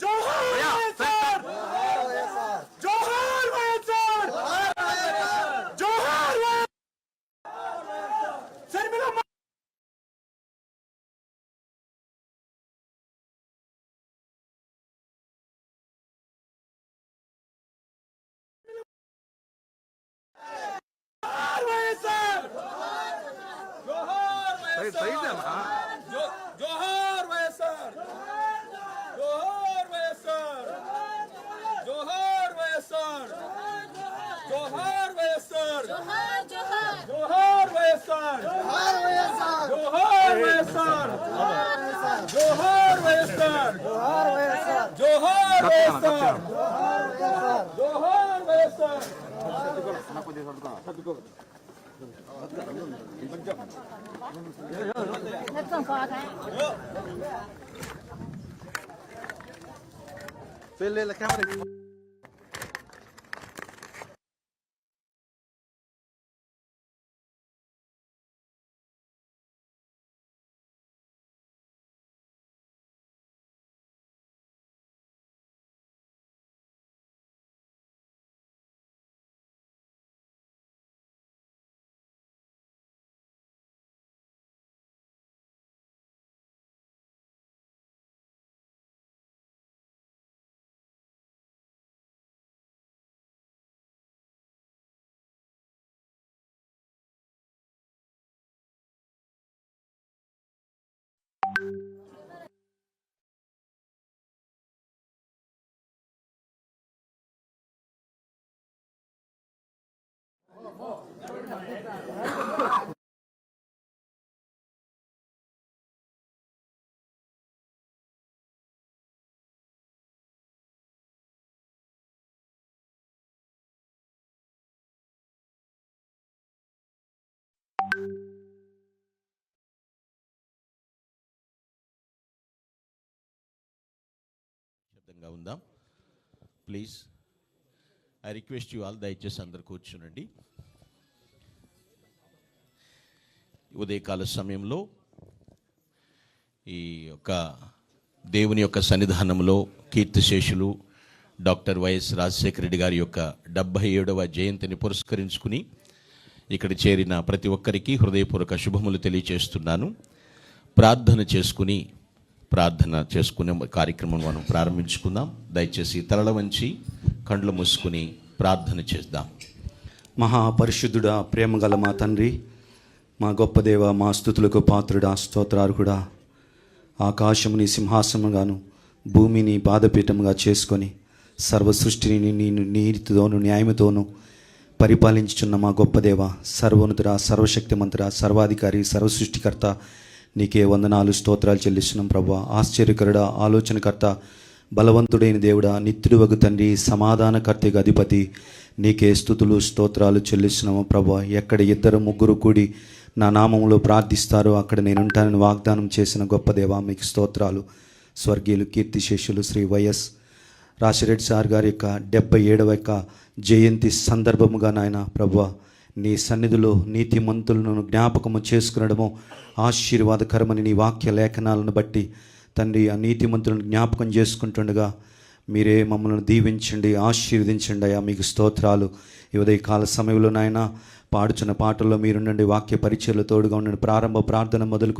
జోహార్ వైఎస్ఆర్, జోహార్ వైఎస్ఆర్, జోహార్ వైఎస్ఆర్, జోహార్ వైఎస్ఆర్, జోహార్ వైఎస్ఆర్, జోహార్ వైఎస్ఆర్, జోహార్ వైఎస్ఆర్, జోహార్ వైఎస్ఆర్, జోహార్ YSR. Pele la cámara. ఉందాం please. I request you all, దయచేసి అందరు కూర్చునండి. ఉదయకాల సమయంలో ఈ యొక్క దేవుని యొక్క సన్నిధానంలో కీర్తిశేషులు డాక్టర్ వైఎస్ రాజశేఖర రెడ్డి గారి యొక్క 77వ జయంతిని పురస్కరించుకుని ఇక్కడ చేరిన ప్రతి ఒక్కరికి హృదయపూర్వక శుభములు తెలియచేస్తున్నాను. ప్రార్థన చేసుకునే కార్యక్రమం మనం ప్రారంభించుకుందాం. దయచేసి తలల వంచి కండ్లు మూసుకుని ప్రార్థన చేద్దాం. మహాపరిశుద్ధుడా, ప్రేమగల మా తండ్రి, మా గొప్ప దేవ, మా స్తుతులకు పాత్రుడా, స్తోత్రార్హుడా, ఆకాశముని సింహాసనముగాను భూమిని పాదపీఠముగా చేసుకొని సర్వ సృష్టిని నేను నీతితోను న్యాయముతోను పరిపాలించుచున్న మా గొప్ప దేవ, సర్వోన్నతుడా, సర్వశక్తిమంతుడా, సర్వాధికారి, సర్వసృష్టికర్త, నీకే వందనాలు స్తోత్రాలు చెల్లిస్తున్నాం ప్రభువా. ఆశ్చర్యకరుడా, ఆలోచనకర్త, బలవంతుడైన దేవుడా, నిత్యుడు తండ్రి, సమాధానకర్తగా అధిపతి, నీకే స్తుతులు స్తోత్రాలు చెల్లిస్తున్నాము ప్రభువా. ఎక్కడ 2-3 కూడి నా నామములో ప్రార్థిస్తారో అక్కడ నేను ఉంటానని వాగ్దానం చేసిన గొప్ప దేవా, మీకు స్తోత్రాలు. స్వర్గీయులు కీర్తిశేషులు శ్రీ వైఎస్ రాజశేఖర సార్ గారి యొక్క 77వ జయంతి సందర్భముగా నాయన ప్రభువా, నీ సన్నిధిలో నీతిమంతులను జ్ఞాపకము చేసుకునడము ఆశీర్వాదకరమని నీ వాక్య లేఖనాలను బట్టి తండ్రి, ఆ నీతిమంతులను జ్ఞాపకం చేసుకుంటుండగా మీరే మమ్మల్ని దీవించండి, ఆశీర్వదించండి అయ్యా. మీకు స్తోత్రాలు. ఈ ఉదయకాల సమయంలో నాయన పాడుచున్న పాటల్లో మీరుండండి, వాక్య పరిచయాలు తోడుగా ఉండండి. ప్రారంభ ప్రార్థన మొదలుకొని